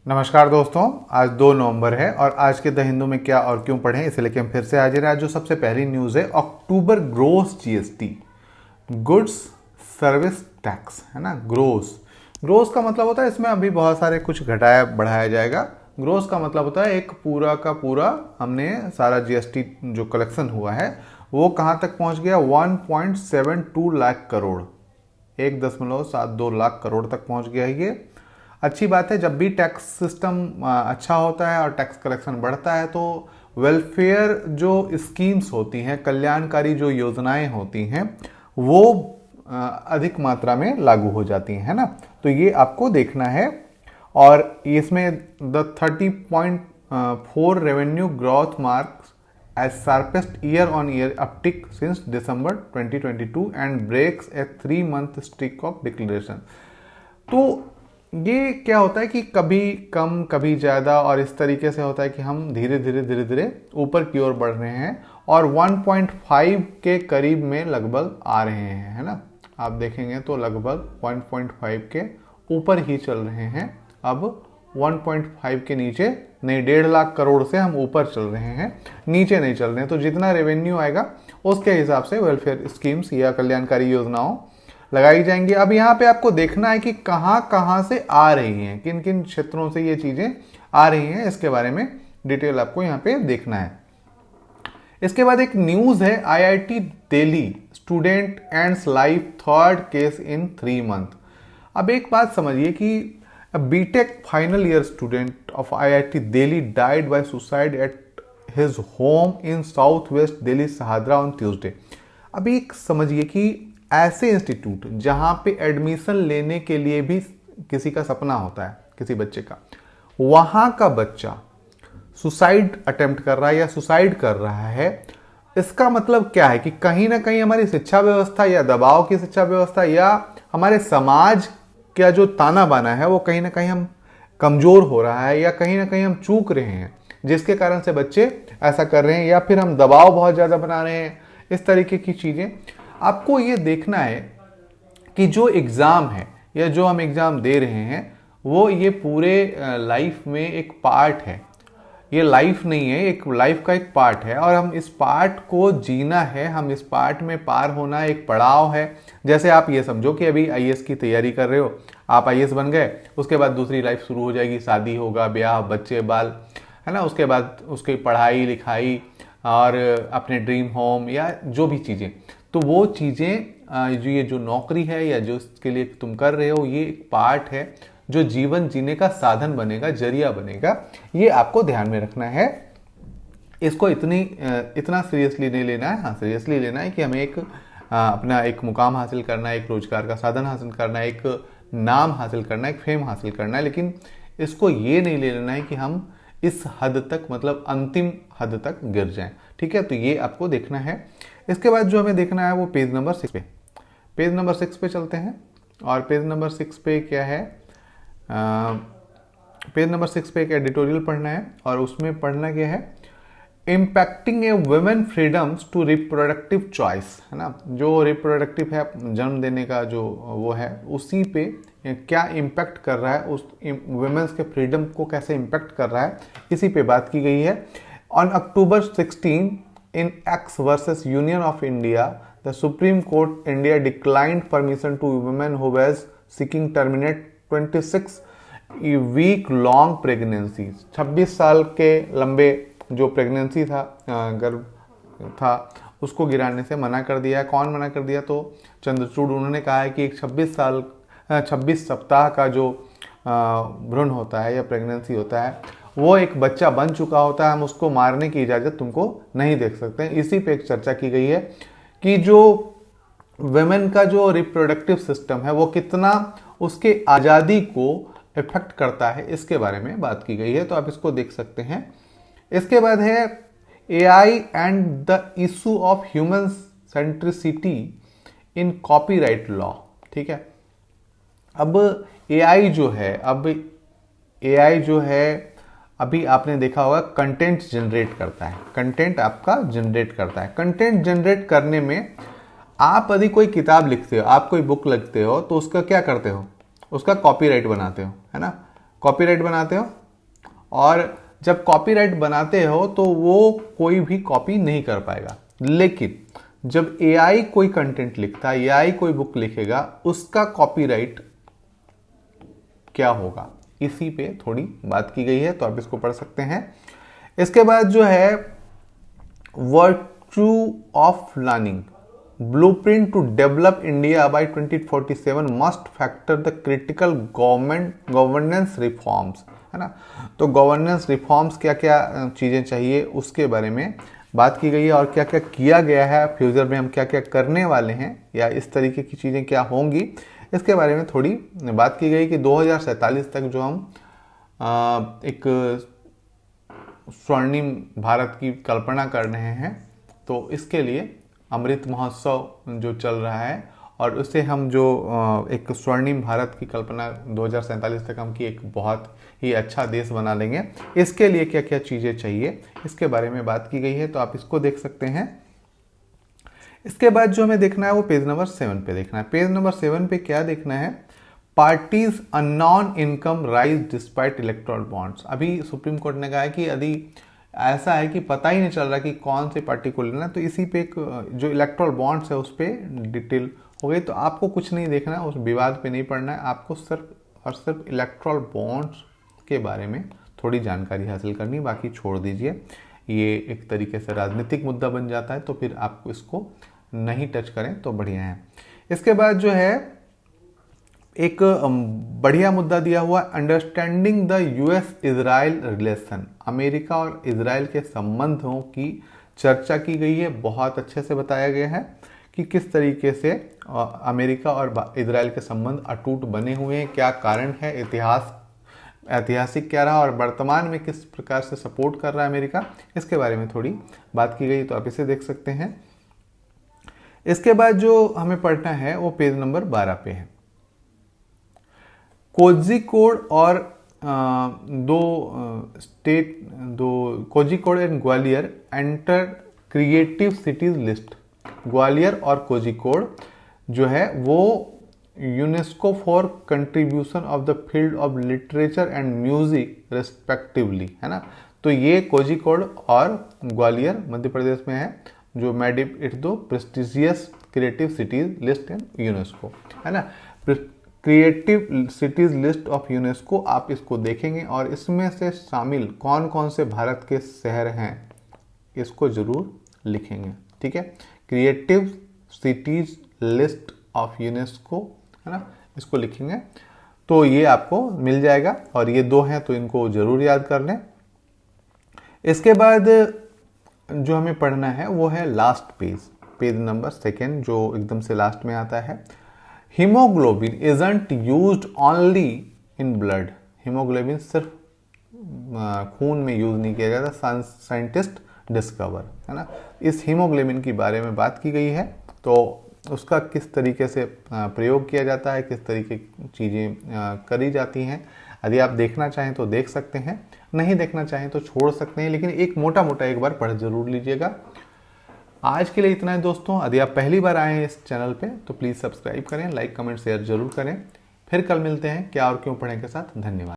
नमस्कार दोस्तों, आज 2 नवंबर है और आज के द हिंदू में क्या और क्यों पढ़ें इसे लेके हम फिर से हाजिर हैं। आज जो सबसे पहली न्यूज़ है, अक्टूबर gross GST, goods service tax, है ना। ग्रोस का मतलब होता है इसमें अभी बहुत सारे कुछ घटाया बढ़ाया जाएगा। ग्रोस का मतलब होता है एक पूरा का पूरा हमने सारा जीएसटी जो कलेक्शन हुआ है वो कहाँ तक पहुँच गया, 1.72 लाख करोड़, 1.72 लाख करोड़ तक पहुँच गया है। ये अच्छी बात है। जब भी टैक्स सिस्टम अच्छा होता है और टैक्स कलेक्शन बढ़ता है तो वेलफेयर जो स्कीम्स होती हैं, कल्याणकारी जो योजनाएं होती हैं, वो अधिक मात्रा में लागू हो जाती हैं, है ना। तो ये आपको देखना है। और इसमें the 30.4 revenue growth marks as sharpest year on year uptick since December 2022 and breaks a 3-month streak of declaration. तो ये क्या होता है कि कभी कम कभी ज़्यादा और इस तरीके से होता है कि हम धीरे धीरे ऊपर की ओर बढ़ रहे हैं और 1.5 के करीब में लगभग आ रहे हैं, है ना। आप देखेंगे तो लगभग 1.5 के ऊपर ही चल रहे हैं। अब 1.5 के नीचे नहीं, 1.5 लाख करोड़ से हम ऊपर चल रहे हैं, नीचे नहीं चल रहे हैं। तो जितना रेवेन्यू आएगा उसके हिसाब से वेलफेयर स्कीम्स या कल्याणकारी योजनाओं लगाई जाएंगी। अब यहाँ पे आपको देखना है कि कहाँ कहाँ से आ रही हैं, किन किन क्षेत्रों से ये चीज़ें आ रही हैं, इसके बारे में डिटेल आपको यहाँ पे देखना है। इसके बाद एक न्यूज़ है, IIT Delhi student ends life third case in 3 months। अब एक बात समझिए कि BTech final year student of IIT Delhi died by suicide at his home in south west Delhi Shahdara on Tuesday. अब एक समझिए कि ऐसे इंस्टीट्यूट जहाँ पे एडमिशन लेने के लिए भी किसी का सपना होता है, किसी बच्चे का, वहाँ का बच्चा सुसाइड अटेम्प्ट कर रहा है या सुसाइड कर रहा है, इसका मतलब क्या है कि कहीं ना कहीं हमारी शिक्षा व्यवस्था या दबाव की शिक्षा व्यवस्था या हमारे समाज का जो ताना बाना है वो कहीं ना कहीं हम कमज़ोर हो रहा है या कहीं ना कहीं हम चूक रहे हैं, जिसके कारण से बच्चे ऐसा कर रहे हैं, या फिर हम दबाव बहुत ज़्यादा बना रहे हैं, इस तरीके की चीज़ें। आपको ये देखना है कि जो एग्ज़ाम है या जो हम एग्ज़ाम दे रहे हैं वो ये पूरे लाइफ में एक पार्ट है। ये लाइफ नहीं है, एक लाइफ का एक पार्ट है और हम इस पार्ट को जीना है, हम इस पार्ट में पार होना एक पड़ाव है। जैसे आप ये समझो कि अभी आईएएस की तैयारी कर रहे हो, आप आईएएस बन गए, उसके बाद दूसरी लाइफ शुरू हो जाएगी, शादी होगा, ब्याह, बच्चे बाल, है ना। उसके बाद उसकी पढ़ाई लिखाई और अपने ड्रीम होम या जो भी चीज़ें, तो वो चीज़ें जो ये जो नौकरी है या जो इसके लिए तुम कर रहे हो, ये एक पार्ट है जो जीवन जीने का साधन बनेगा, जरिया बनेगा। ये आपको ध्यान में रखना है। इसको इतना सीरियसली नहीं लेना है। हाँ, सीरियसली लेना है कि हमें अपना एक मुकाम हासिल करना है, एक रोजगार का साधन हासिल करना है, एक नाम हासिल करना है, एक फेम हासिल करना है, लेकिन इसको ये नहीं ले लेना है कि हम इस हद तक, मतलब अंतिम हद तक गिर जाएं। ठीक है, तो ये आपको देखना है। इसके बाद जो हमें देखना है वो पेज नंबर 6 पे चलते हैं। और पेज नंबर 6 पे क्या है, पेज नंबर 6 पे एक एडिटोरियल पढ़ना है और उसमें पढ़ना क्या है, impacting a women freedoms to reproductive choice, है ना। जो रिप्रोडक्टिव है, जन्म देने का जो वो है, उसी पे क्या इम्पैक्ट कर रहा है, उस वुमेन्स के फ्रीडम को कैसे इम्पैक्ट कर रहा है, इसी पे बात की गई है। On October 16 in X versus Union of India, the Supreme Court India declined permission to women who was seeking terminate 26-week long pregnancy। 26 साल के लंबे जो प्रेगनेंसी था, गर्भ था, उसको गिराने से मना कर दिया है। कौन मना कर दिया? तो चंद्रचूड़। उन्होंने कहा है कि एक 26 सप्ताह का जो भ्रूण होता है या प्रेगनेंसी होता है, वो एक बच्चा बन चुका होता है, हम उसको मारने की इजाज़त तुमको नहीं दे सकते हैं। इसी पे एक चर्चा की गई है कि जो वेमेन का जो रिप्रोडक्टिव सिस्टम है वो कितना उसके आज़ादी को इफेक्ट करता है, इसके बारे में बात की गई है, तो आप इसको देख सकते हैं। इसके बाद है AI and the issue of human centricity in copyright law. ठीक है, अब एआई जो है अभी आपने देखा होगा कंटेंट जनरेट करता है, कंटेंट आपका जनरेट करता है। कंटेंट जनरेट करने में आप यदि कोई किताब लिखते हो, आप कोई बुक लिखते हो, तो उसका क्या करते हो, उसका कॉपीराइट बनाते हो, है ना। कॉपीराइट बनाते हो, और जब कॉपीराइट बनाते हो तो वो कोई भी कॉपी नहीं कर पाएगा। लेकिन जब एआई कोई कंटेंट लिखता है, एआई कोई बुक लिखेगा, उसका कॉपीराइट क्या होगा, इसी पे थोड़ी बात की गई है, तो आप इसको पढ़ सकते हैं। इसके बाद जो है virtue of learning, blueprint to develop India by 2047 must factor the critical governance reforms, है ना। तो गवर्नेंस रिफॉर्म्स क्या क्या चीज़ें चाहिए उसके बारे में बात की गई है, और क्या क्या किया गया है, फ्यूचर में हम क्या क्या करने वाले हैं, या इस तरीके की चीज़ें क्या होंगी, इसके बारे में थोड़ी बात की गई कि 2047 तक जो हम एक स्वर्णिम भारत की कल्पना कर रहे हैं, तो इसके लिए अमृत महोत्सव जो चल रहा है, और उससे हम जो एक स्वर्णिम भारत की कल्पना 2047 तक हम की एक बहुत ही अच्छा देश बना लेंगे, इसके लिए क्या क्या चीज़ें चाहिए इसके बारे में बात की गई है, तो आप इसको देख सकते हैं। इसके बाद जो हमें देखना है वो पेज नंबर 7 पे देखना है। पेज नंबर 7 पे क्या देखना है, parties non income rise despite electoral bonds. अभी सुप्रीम कोर्ट ने कहा है कि यदि ऐसा है कि पता ही नहीं चल रहा कि कौन से पार्टी को लेना, तो इसी पे एक जो इलेक्टोरल बॉन्ड्स है उस पर डिटेल हो गई। तो आपको कुछ नहीं देखना है, उस विवाद पे नहीं पढ़ना है, आपको सिर्फ और सिर्फ इलेक्टोरल बॉन्ड्स के बारे में थोड़ी जानकारी हासिल करनी, बाकी छोड़ दीजिए। ये एक तरीके से राजनीतिक मुद्दा बन जाता है, तो फिर आपको इसको नहीं टच करें तो बढ़िया है। इसके बाद जो है एक बढ़िया मुद्दा दिया हुआ, understanding the US Israel relation, America और इजराइल के संबंधों की चर्चा की गई है। बहुत अच्छे से बताया गया है कि किस तरीके से अमेरिका और इजराइल के संबंध अटूट बने हुए हैं, क्या कारण है, ऐतिहासिक क्या रहा, और वर्तमान में किस प्रकार से सपोर्ट कर रहा है अमेरिका, इसके बारे में थोड़ी बात की गई, तो आप इसे देख सकते हैं। इसके बाद जो हमें पढ़ना है वो पेज नंबर 12 पे है। कोझिकोड और Kozhikode and Gwalior enter creative cities list. Gwalior और कोझिकोड जो है वो UNESCO for contribution of the field of literature and music respectively, है ना। तो ये कोझिकोड और ग्वालियर मध्य प्रदेश में है, जो मेड इट दो प्रेस्टिजियस क्रिएटिव सिटीज लिस्ट इन यूनेस्को, है ना। Creative cities list of UNESCO, आप इसको देखेंगे और इसमें से शामिल कौन कौन से भारत के शहर हैं इसको जरूर लिखेंगे, ठीक है। Creative cities list of UNESCO, है ना, इसको लिखेंगे तो ये आपको मिल जाएगा, और ये दो हैं तो इनको जरूर याद कर लें। इसके बाद जो हमें पढ़ना है वो है लास्ट पेज, पेज नंबर 2, जो एकदम से लास्ट में आता है। Haemoglobin isn't used only in blood, haemoglobin सिर्फ खून में यूज नहीं किया जाता, साइंटिस्ट डिस्कवर, है ना। इस हीमोग्लोबिन के बारे में बात की गई है, तो उसका किस तरीके से प्रयोग किया जाता है, किस तरीके की चीज़ें करी जाती हैं। यदि आप देखना चाहें तो देख सकते हैं, नहीं देखना चाहें तो छोड़ सकते हैं, लेकिन एक मोटा मोटा एक बार पढ़ जरूर लीजिएगा। आज के लिए इतना है दोस्तों। यदि आप पहली बार आए हैं इस चैनल पे तो प्लीज़ सब्सक्राइब करें, लाइक कमेंट शेयर जरूर करें। फिर कल मिलते हैं क्या और क्यों पढ़ें के साथ। धन्यवाद।